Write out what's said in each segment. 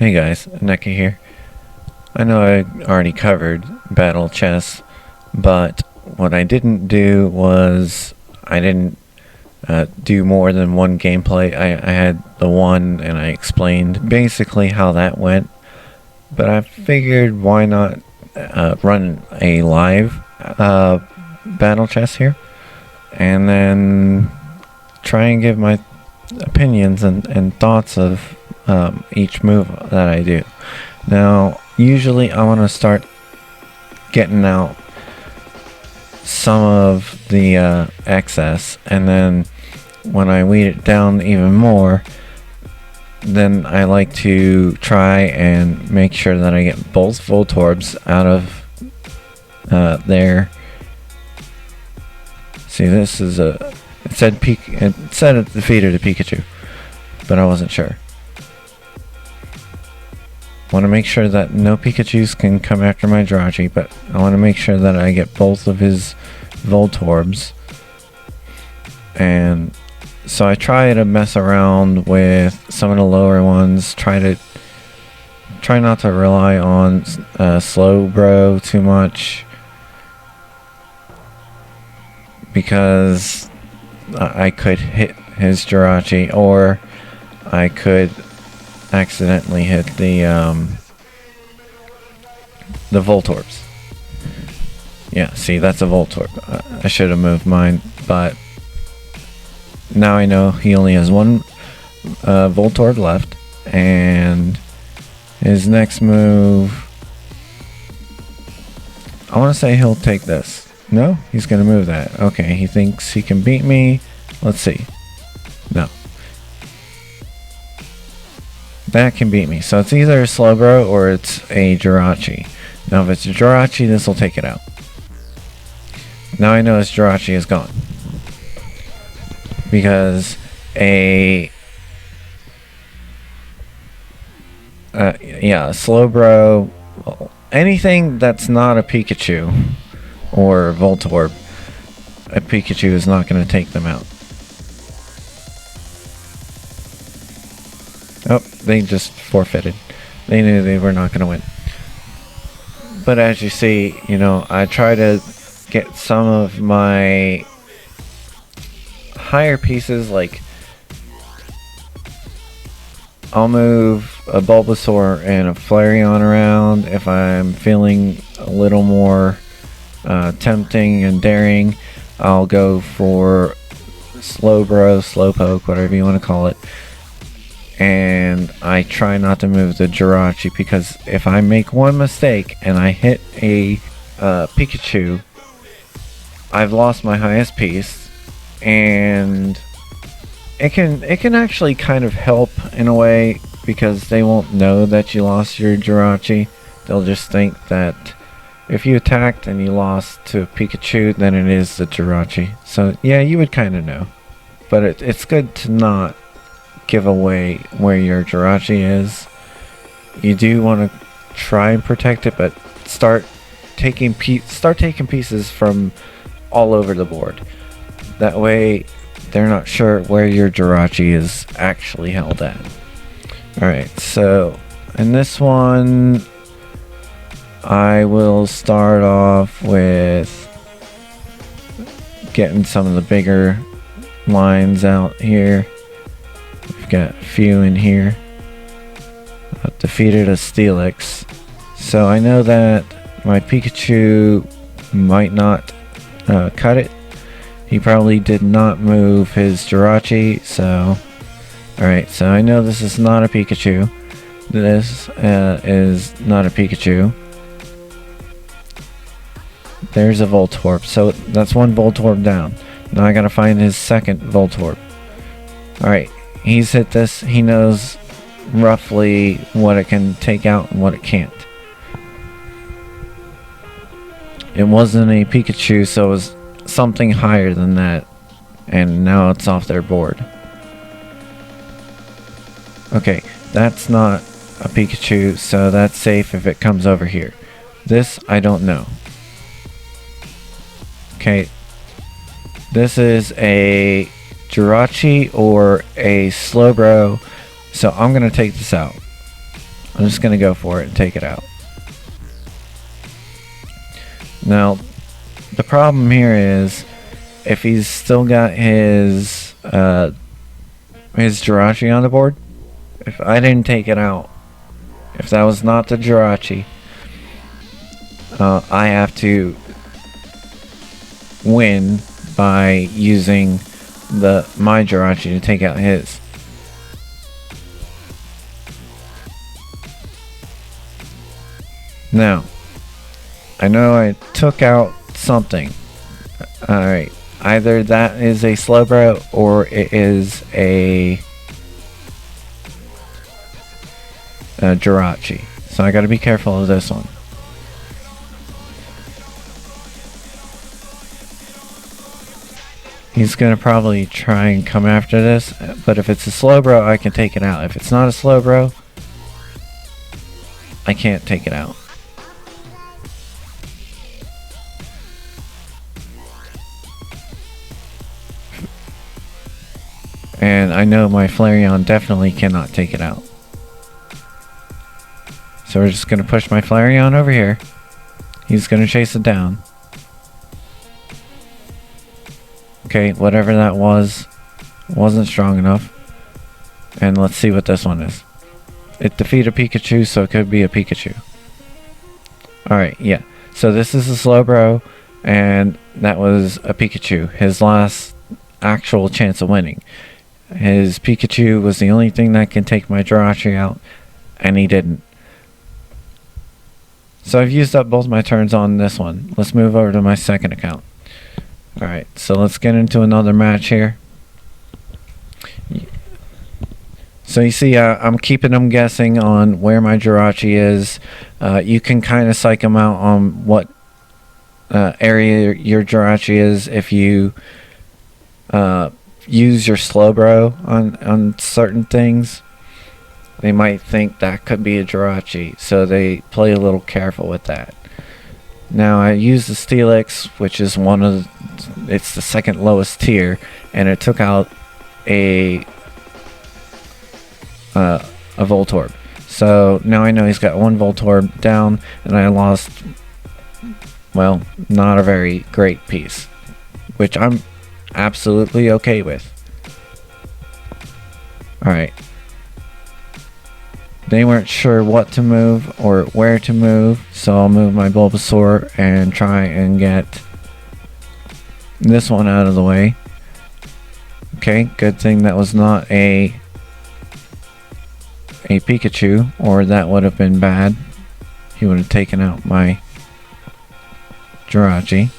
Hey guys, Eneki here. I know I already covered Battle Chess, but what I didn't do was I didn't do more than one gameplay. I had the one and I explained basically how that went, but I figured why not run a live Battle Chess here and then try and give my opinions and thoughts of each move that I do. Now, usually I want to start getting out some of the excess, and then when I weed it down even more, then I like to try and make sure that I get both Voltorbs out of there. See, this is it said it defeated a Pikachu, but I wasn't sure. Want to make sure that no Pikachus can come after my Jirachi, but I want to make sure that I get both of his Voltorbs. And so I try to mess around with some of the lower ones. Try not to rely on Slowbro too much, because I could hit his Jirachi, or I could accidentally hit the Voltorbs. Yeah, see, that's a Voltorb. I should have moved mine, but now I know he only has one Voltorb left, and his next move, I want to say he'll take this. No, he's gonna move that. Okay, he thinks he can beat me. Let's see. No. That can beat me. So it's either a Slowbro or it's a Jirachi. Now if it's a Jirachi, this will take it out. Now I know his Jirachi is gone, because a Slowbro, anything that's not a Pikachu or a Voltorb, a Pikachu is not going to take them out. Oh, they just forfeited. They knew they were not going to win. But as you see, I try to get some of my higher pieces, like I'll move a Bulbasaur and a Flareon around if I'm feeling a little more tempting and daring. I'll go for Slowbro, Slowpoke, whatever you want to call it. And I try not to move the Jirachi, because if I make one mistake and I hit a Pikachu, I've lost my highest piece, and it can actually kind of help in a way, because they won't know that you lost your Jirachi. They'll just think that if you attacked and you lost to a Pikachu, then it is the Jirachi. So yeah, you would kind of know, but it's good to not give away where your Jirachi is. You do want to try and protect it, but start taking pieces from all over the board. That way they're not sure where your Jirachi is actually held at. Alright, so in this one I will start off with getting some of the bigger lines out here. We've got a few in here. I've defeated a Steelix, so I know that my Pikachu might not cut it. He probably did not move his Jirachi, so alright, so I know this is not a Pikachu. This is not a Pikachu. There's a Voltorb, so that's one Voltorb down. Now I gotta find his second Voltorb. Alright, he's hit this. He knows roughly what it can take out and what it can't. It wasn't a Pikachu, so it was something higher than that, and now it's off their board. Okay, that's not a Pikachu, so that's safe if it comes over here. This, I don't know. Okay, this is a Jirachi or a Slowbro, so I'm going to take this out. I'm just gonna go for it and take it out. Now, the problem here is if he's still got his Jirachi on the board, if I didn't take it out, if that was not the Jirachi, I have to win by using my Jirachi to take out his. Now, I know I took out something. Alright, either that is a Slowbro or it is a Jirachi. So I gotta be careful of this one. He's gonna probably try and come after this, but if it's a Slowbro, I can take it out. If it's not a Slowbro, I can't take it out. And I know my Flareon definitely cannot take it out. So we're just gonna push my Flareon over here. He's gonna chase it down. Okay, whatever that was, wasn't strong enough. And let's see what this one is. It defeated Pikachu, so it could be a Pikachu. Alright, yeah. So this is a Slowbro, and that was a Pikachu. His last actual chance of winning. His Pikachu was the only thing that can take my Jirachi out, and he didn't. So I've used up both my turns on this one. Let's move over to my second account. Alright, so let's get into another match here. So you see, I'm keeping them guessing on where my Jirachi is. You can kind of psych them out on what area your Jirachi is if you use your Slowbro on certain things. They might think that could be a Jirachi, so they play a little careful with that. Now I used the Steelix, which is it's the second lowest tier, and it took out a Voltorb. So now I know he's got one Voltorb down, and I lost, well, not a very great piece, which I'm absolutely okay with. Alright. They weren't sure what to move or where to move, so I'll move my Bulbasaur and try and get this one out of the way. Okay, good thing that was not a Pikachu, or that would have been bad. He would have taken out my Jirachi.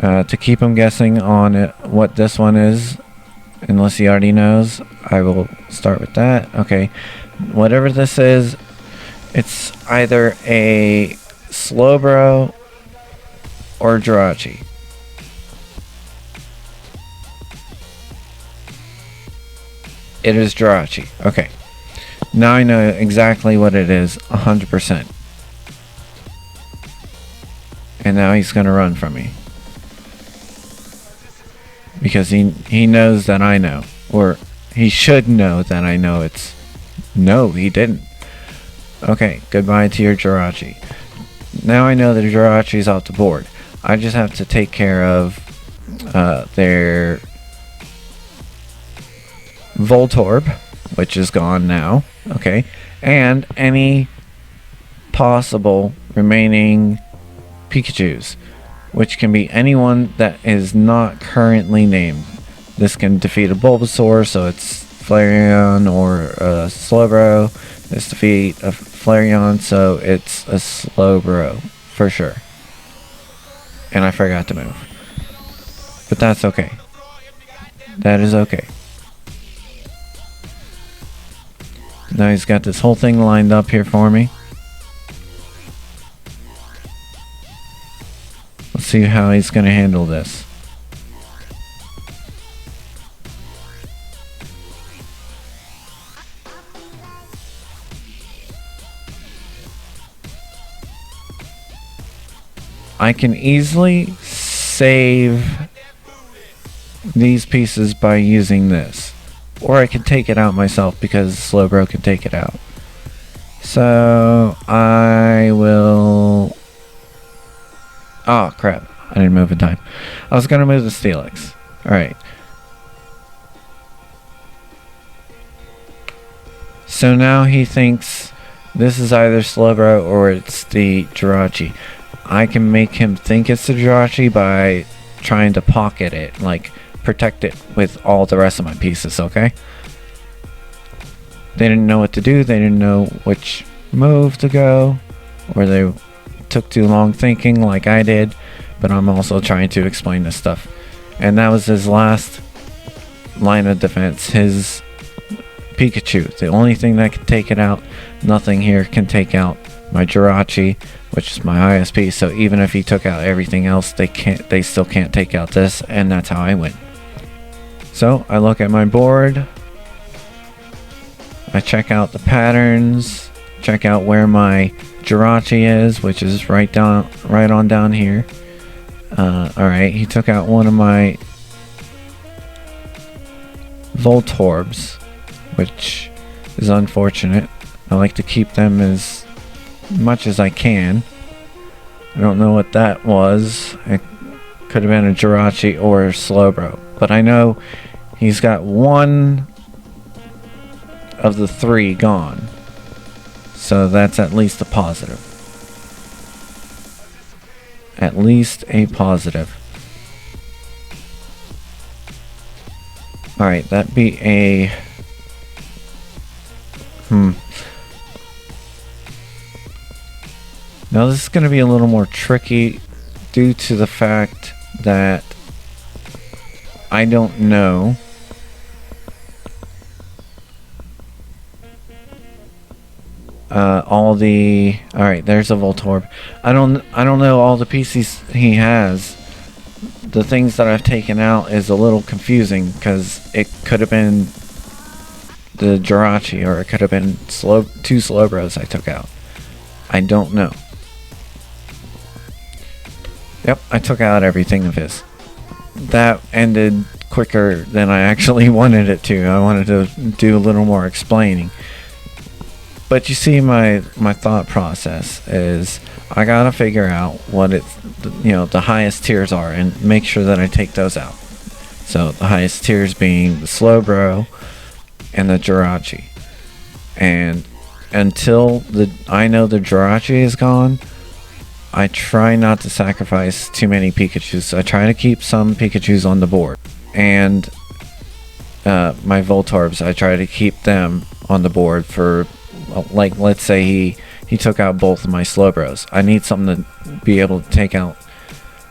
To keep him guessing on what this one is, unless he already knows, I will start with that. Okay, whatever this is, it's either a Slowbro or Jirachi. It is Jirachi. Okay, now I know exactly what it is, 100%. And now he's gonna run from me. Because he knows that I know. Or he should know that I know it's... No, he didn't. Okay, goodbye to your Jirachi. Now I know that Jirachi's off the board. I just have to take care of their Voltorb, which is gone now. Okay, and any possible remaining Pikachus, which can be anyone that is not currently named. This can defeat a Bulbasaur, so it's Flareon, or a Slowbro. This defeat a Flareon, so it's a Slowbro for sure. And I forgot to move. But that's okay. That is okay. Now he's got this whole thing lined up here for me. Let's see how he's going to handle this. I can easily save these pieces by using this. or I can take it out myself because Slowbro can take it out. So I will... Oh crap, I didn't move in time. I was gonna move the Steelix. Alright. So now he thinks this is either Slowbro or it's the Jirachi. I can make him think it's the Jirachi by trying to pocket it, like protect it with all the rest of my pieces, okay? They didn't know what to do, they didn't know which move to go, or they took too long thinking like I did, but I'm also trying to explain this stuff. And that was his last line of defense, his Pikachu. The only thing that can take it out, nothing here can take out my Jirachi, which is my ISP, so even if he took out everything else, they still can't take out this, and that's how I win. So I look at my board, I check out the patterns, check out where my Jirachi is, which is right on down here. Alright, he took out one of my Voltorbs, which is unfortunate. I like to keep them as much as I can. I don't know what that was. It could have been a Jirachi or a Slowbro, but I know he's got one of the three gone, so that's at least a positive. At least a positive. Alright, that'd be a... Now this is going to be a little more tricky due to the fact that I don't know all the... Alright, there's a Voltorb. I don't know all the pieces he has. The things that I've taken out is a little confusing because it could have been the Jirachi or it could have been two Slowbros I took out. I don't know. Yep, I took out everything of his. That ended quicker than I actually wanted it to. I wanted to do a little more explaining. But you see, my thought process is I gotta figure out what the highest tiers are and make sure that I take those out. So the highest tiers being the Slowbro and the Jirachi. And until I know the Jirachi is gone, I try not to sacrifice too many Pikachus. I try to keep some Pikachus on the board. And my Voltorbs, I try to keep them on the board for, like, let's say he took out both of my Slowbros. I need something to be able to take out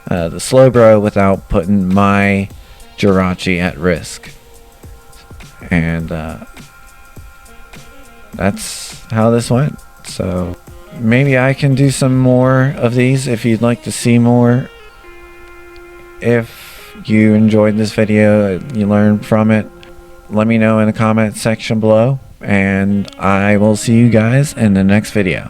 the Slowbro without putting my Jirachi at risk. And that's how this went. So maybe I can do some more of these if you'd like to see more. If you enjoyed this video, you learned from it, let me know in the comment section below, and I will see you guys in the next video.